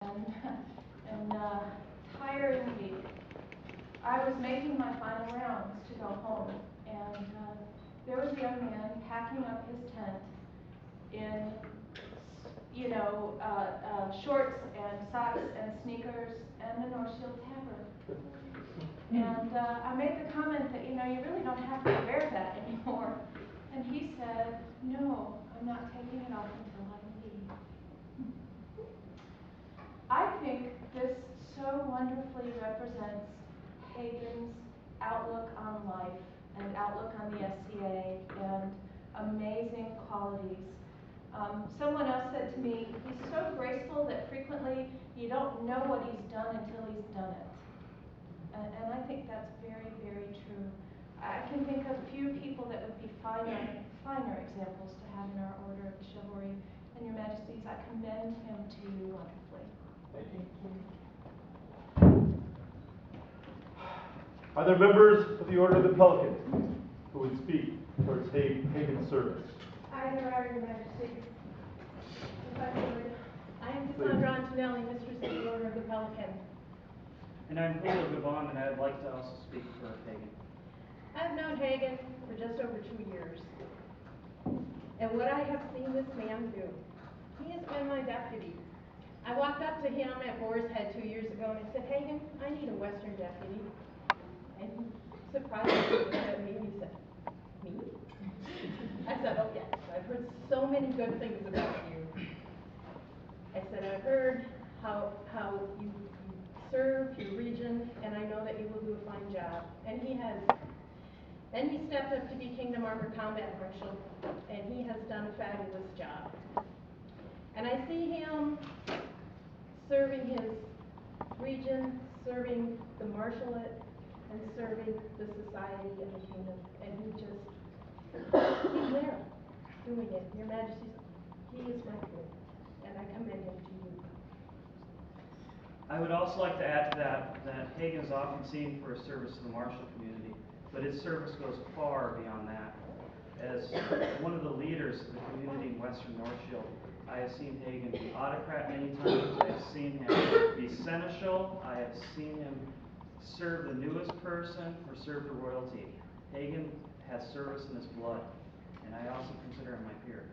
and tiring week. I was making my final rounds to go home, and there was a young man packing up his tent in, shorts and socks and sneakers and the Northshield tabard. And I made the comment that, you really don't have to wear that anymore. And he said, no, I'm not taking it off until I leave. I think this so wonderfully represents Hagan's outlook on life and outlook on the SCA and amazing qualities. Someone else said to me, he's so graceful that frequently you don't know what he's done until he's done it. And I think that's very, very true. I can think of few people that would be finer examples to have in our order of chivalry. And Your Majesties, I commend him to you wonderfully. Thank you. Are there members of the Order of the Pelican who would speak towards Hagan's service? There are, Your Majesty. If I would. I am Cassandra Antonelli, Mistress of the Order of the Pelican. And I'm Julio Gavon, and I'd like to also speak for Hagan. I've known Hagan for just over 2 years. And what I have seen this man do, he has been my deputy. I walked up to him at Boar's Head 2 years ago and I said, Hagan, I need a Western deputy. And he surprised me and looked at me and he said, me? I said, oh yes, I've heard so many good things about you. I said, I've heard how you serve your region, and I know that you will do a fine job. And he has. Then he stepped up to be Kingdom Armored Combat Marshal, and he has done a fabulous job. And I see him serving his region, serving the marshalate, and serving the society and the kingdom. And he's there, doing it. Your Majesty, he is my friend, and I commend him to you. I would also like to add to that Hagan is often seen for his service to the martial community, but his service goes far beyond that. As one of the leaders of the community in Western Northshield, I have seen Hagan be autocrat many times. I have seen him be seneschal. I have seen him serve the newest person or serve the royalty. Hagan has service in his blood, and I also consider him my peer.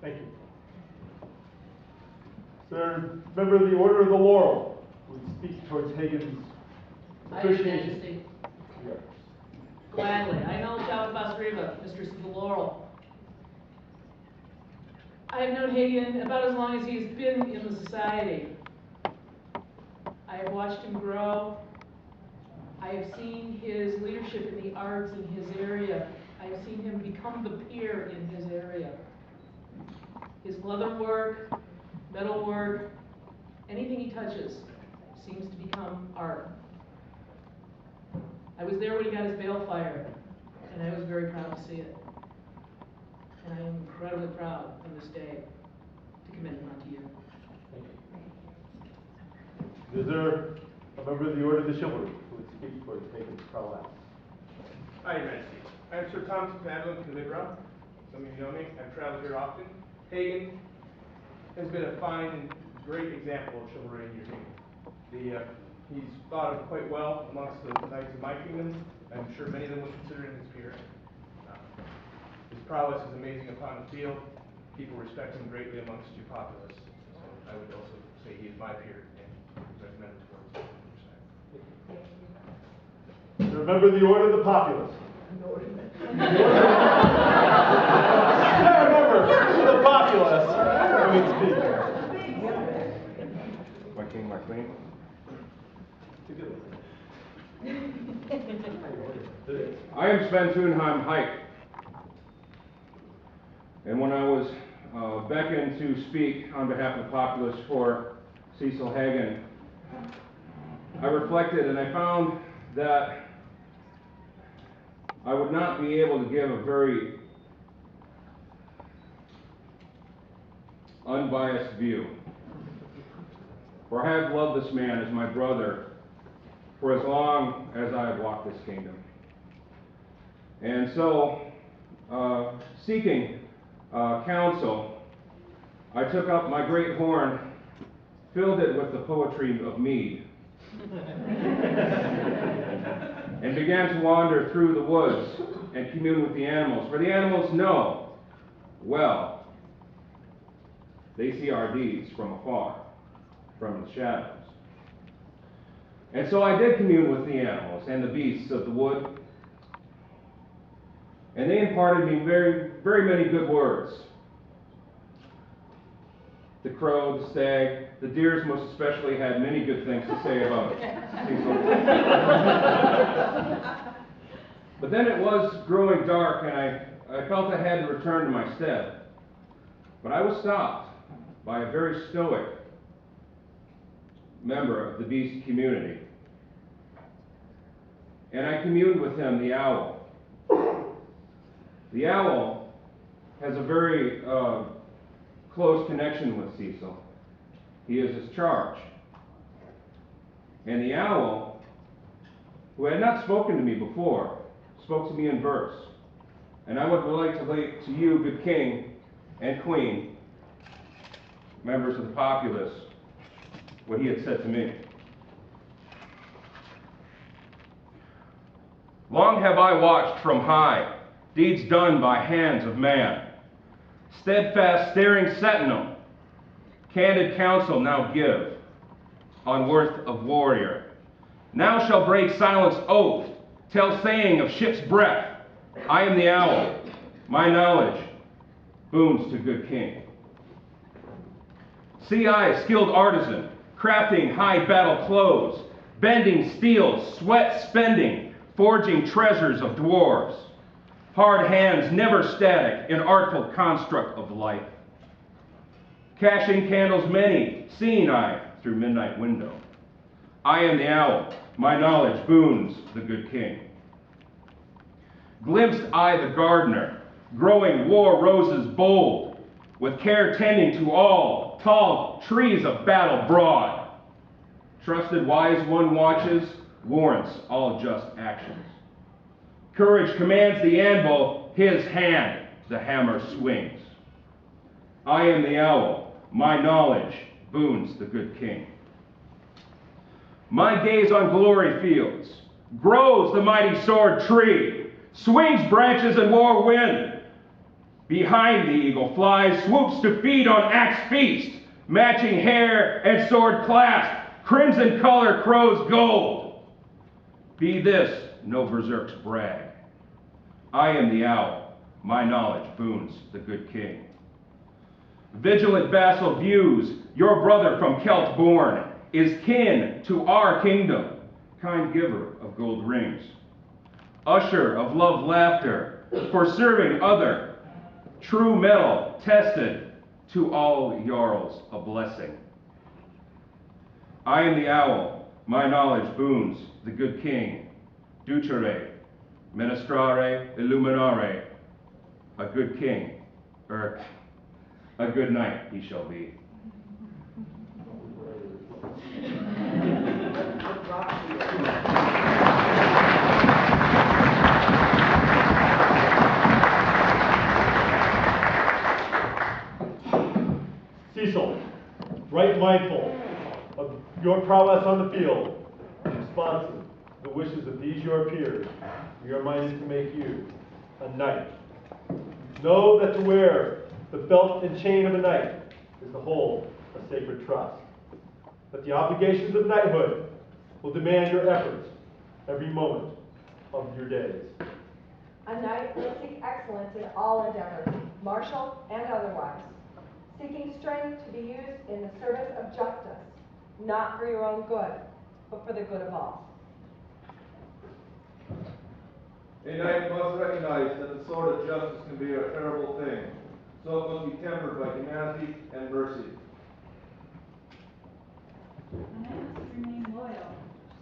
Thank you. Is there a member of the Order of the Laurel who would speak towards Hagan's appreciation? Yes. Gladly. I know Talbot Riva, Mistress of the Laurel. I have known Hagan about as long as he's been in the society. I have watched him grow. I have seen his leadership in the arts in his area. I have seen him become the peer in his area. His leather work, metal work, anything he touches seems to become art. I was there when he got his bale fire, and I was very proud to see it. And I am incredibly proud on this day to commend him unto you. Thank you. Is there a member of the Order of the Chivalry who would speak towards Hagan's prowess? Hi, Your Majesty. I'm Sir Thomas Madeline Calibra. Some of you know me. I've traveled here often. Hagan has been a fine and great example of chivalry in your kingdom. He's thought of quite well amongst the knights of my kingdom. I'm sure many of them would consider him his peer. His prowess is amazing upon the field. People respect him greatly amongst your populace. So I would also say he is my peer and recommend him towards Is there a member of the Order of the Populace? Yeah, remember, the populace who would speak. My king, my queen. I am Sven Thunheim Hike, and when I was beckoned to speak on behalf of the populace for Cecil Hagan, I reflected and I found that I would not be able to give a very unbiased view. For I have loved this man as my brother for as long as I have walked this kingdom. And so, seeking counsel, I took up my great horn filled it with the poetry of mead, and began to wander through the woods and commune with the animals. For the animals know well, they see our deeds from afar, from the shadows. And so I did commune with the animals and the beasts of the wood, and they imparted me very, very many good words. The crow, the stag, the deers most especially had many good things to say about Cecil. But then it was growing dark, and I felt I had to return to my stead. But I was stopped by a very stoic member of the beast community. And I communed with him, the owl. The owl has a very close connection with Cecil. He is his charge. And the owl, who had not spoken to me before, spoke to me in verse. And I would relate to you, good king and queen, members of the populace, what he had said to me. Long have I watched from high deeds done by hands of man. Steadfast staring sentinel, candid counsel now give on worth of warrior. Now shall break silence oath, tell saying of ship's breath. I am the owl, my knowledge boons to good king. See I, skilled artisan, crafting high battle clothes, bending steel, sweat spending, forging treasures of dwarves. Hard hands never static in artful construct of life. Cashing candles many, seeing I through midnight window. I am the owl, my knowledge boons the good king. Glimpsed I the gardener, growing war roses bold, with care tending to all tall trees of battle broad. Trusted wise one watches, warrants all just actions. Courage commands the anvil, his hand the hammer swings. I am the owl, my knowledge boons the good king. My gaze on glory fields, grows the mighty sword tree, swings branches in war wind. Behind the eagle flies, swoops to feed on axe feast, matching hair and sword clasp, crimson color crows gold. Be this no berserk's brag. I am the owl, my knowledge boons the good king. Vigilant vassal views, your brother from Celt born, is kin to our kingdom, kind giver of gold rings. Usher of love laughter, for serving other, true metal tested, to all jarls a blessing. I am the owl, my knowledge boons the good king, ducere, ministrare, illuminare, a good king, or a good knight he shall be. Cecil, right mindful of your prowess on the field, responsive to the wishes of these your peers, we are minded to make you a knight. Know that to wear the belt and chain of a knight is to hold a sacred trust. That the obligations of knighthood will demand your efforts every moment of your days. A knight will seek excellence in all endeavors, martial and otherwise, seeking strength to be used in the service of justice, not for your own good, but for the good of all. A knight must recognize that the sword of justice can be a terrible thing, so it must be tempered by humanity and mercy. A knight must remain loyal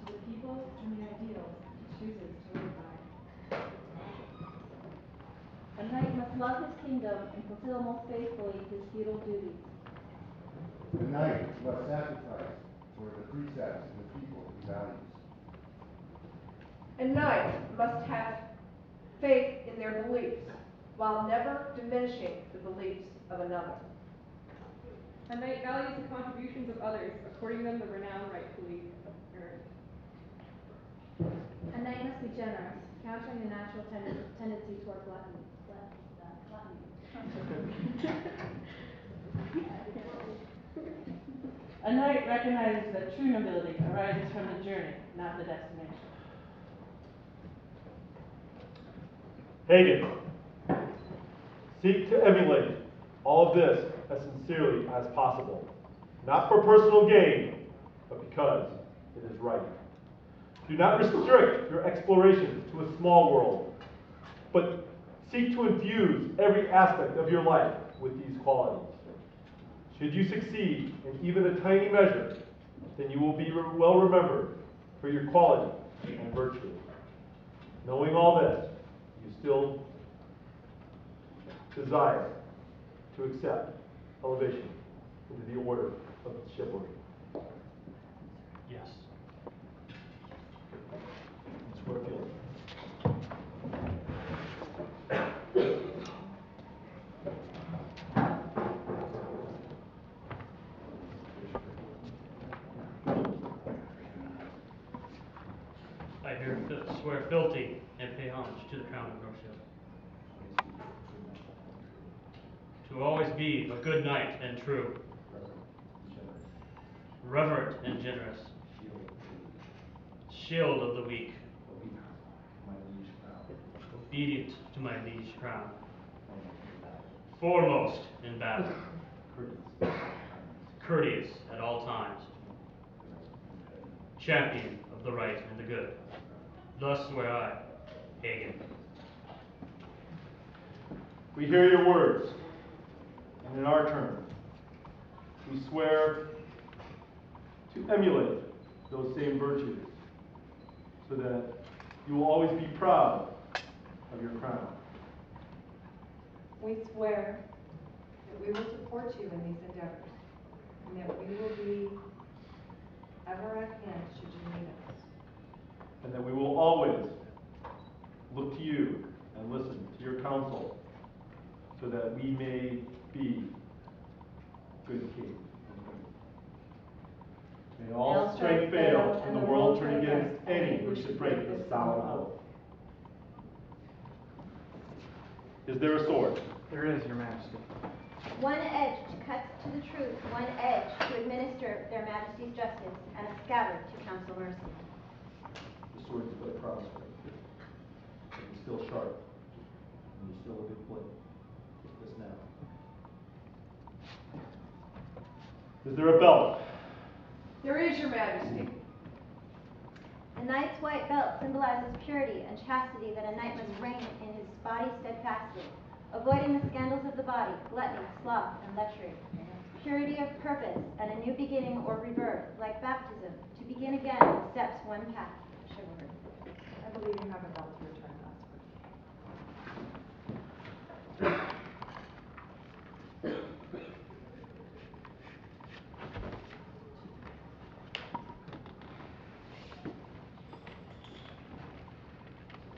to the people and the ideals he chooses to live by. A knight must love his kingdom and fulfill most faithfully his feudal duties. A knight must sacrifice for the precepts and the people he values. A knight must have faith in their beliefs, while never diminishing the beliefs of another. A knight values the contributions of others, according them the renown rightfully earned. A knight must be generous, countering the natural tendency toward gluttony. A knight recognizes that true nobility arises from the journey, not the destination. Hagan, seek to emulate all of this as sincerely as possible, not for personal gain, but because it is right. Do not restrict your explorations to a small world, but seek to infuse every aspect of your life with these qualities. Should you succeed in even a tiny measure, then you will be well remembered for your quality and virtue. Knowing all this, you still desire to accept elevation into the order of chivalry. Yes. Ms. Warfield. I swear fealty and pay homage to the crown of Northshield. To always be a good knight and true, reverent and generous, shield of the weak, obedient to my liege crown, foremost in battle, courteous at all times, champion of the right and the good. Thus swear I, Hagan. We hear your words, and in our turn, we swear to emulate those same virtues, so that you will always be proud of your crown. We swear that we will support you in these endeavors, and that we will be ever at hand should you need us. And that we will always look to you and listen to your counsel, so that we may be good kings. May all strength fail and the world turn against any who should break this solemn oath. Is there a sword? There is, Your Majesty. One edge cuts to the truth, one edge to administer their Majesty's justice, and a scabbard to counsel mercy. The sword is but a crossbow. It is still sharp, and you still a good blade. Get this now. Is there a belt? There is, Your Majesty. A knight's white belt symbolizes purity and chastity that a knight must reign in his body steadfastly, avoiding the scandals of the body, gluttony, sloth, and lechery. Purity of purpose and a new beginning or rebirth, like baptism, to begin again with steps one path of chivalry. I believe you have a belt to return to us.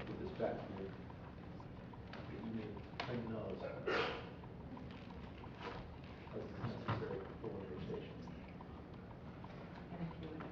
Put this back here. You may turn your nose. As is necessary for conversation. And if you would.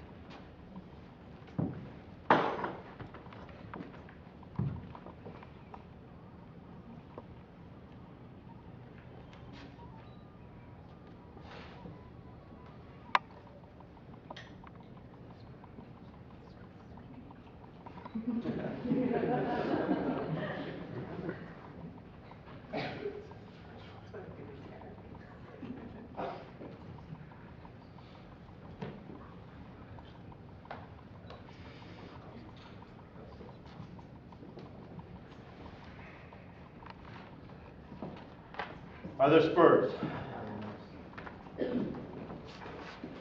Are there spurs?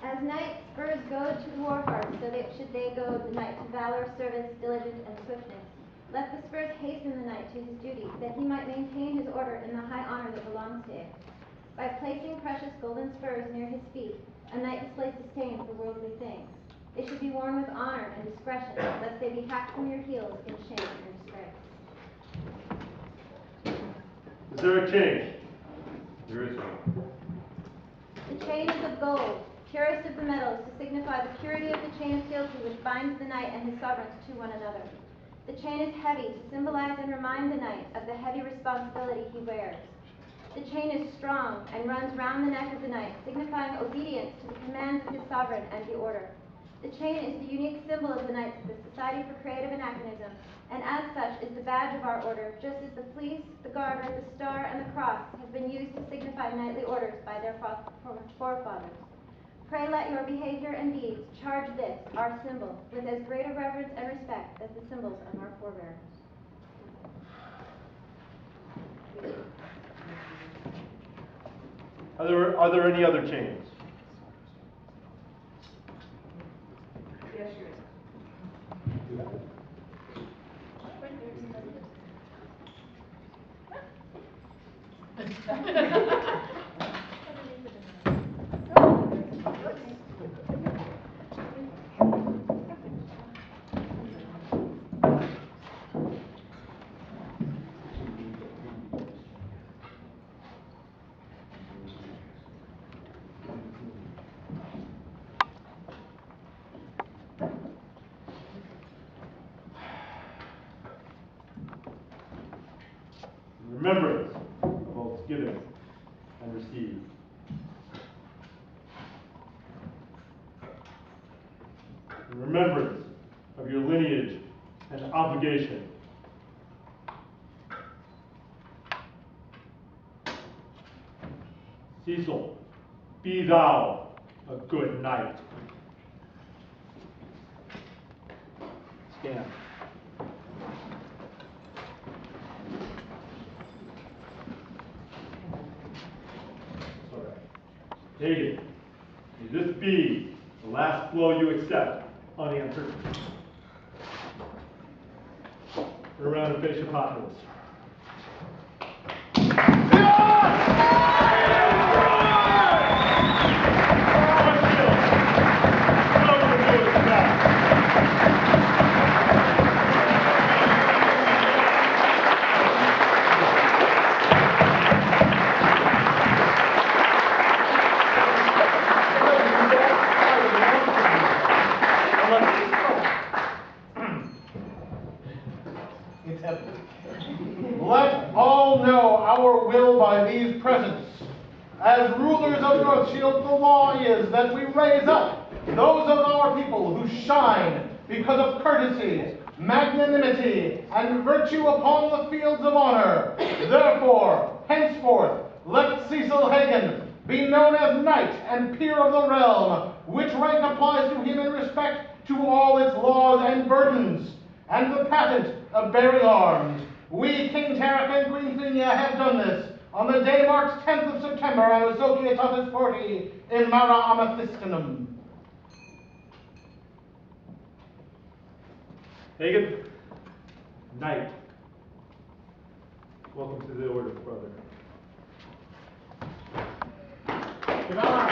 As knights, spurs go to the war heart, so should they go the knight to valor, service, diligence, and swiftness. Let the spurs hasten the knight to his duty, that he might maintain his order in the high honor that belongs to it. By placing precious golden spurs near his feet, a knight displays disdain for worldly things. They should be worn with honor and discretion, lest they be hacked from your heels in shame and disgrace. Is there a king? There is one. The chain is of gold, purest of the metals, to signify the purity of the chain of fealty which binds the knight and his sovereigns to one another. The chain is heavy, to symbolize and remind the knight of the heavy responsibility he wears. The chain is strong and runs round the neck of the knight, signifying obedience to the commands of his sovereign and the order. The chain is the unique symbol of the Knights of the Society for Creative Anachronism, and as such is the badge of our order, just as the fleece, the garter, the star, and the cross have been used to signify knightly orders by their forefathers. Pray let your behavior and deeds charge this, our symbol, with as great a reverence and respect as the symbols of our forebears. Are there any other chains? Yes, you Remembrance of both given and received. In remembrance of your lineage and obligation. Cecil, be thou a good knight. Stand. Hagan, may this be the last blow you accept unanswered. Turn around and face your populace. Let all know our will by these presents. As rulers of Northshield, the law is that we raise up those of our people who shine because of courtesy, magnanimity, and virtue upon the fields of honor. Therefore, henceforth, let Cecil Hagan be known as knight and peer of the realm, which rank applies to him in respect to all its laws and burdens, and the patent of bearing arms. We, King Tarek and Queen Thenia, have done this on the day marked 10th of September, and Societatis 40 in Mare Amethystanum. Hagan, knight. Welcome to the order, brother. Good night.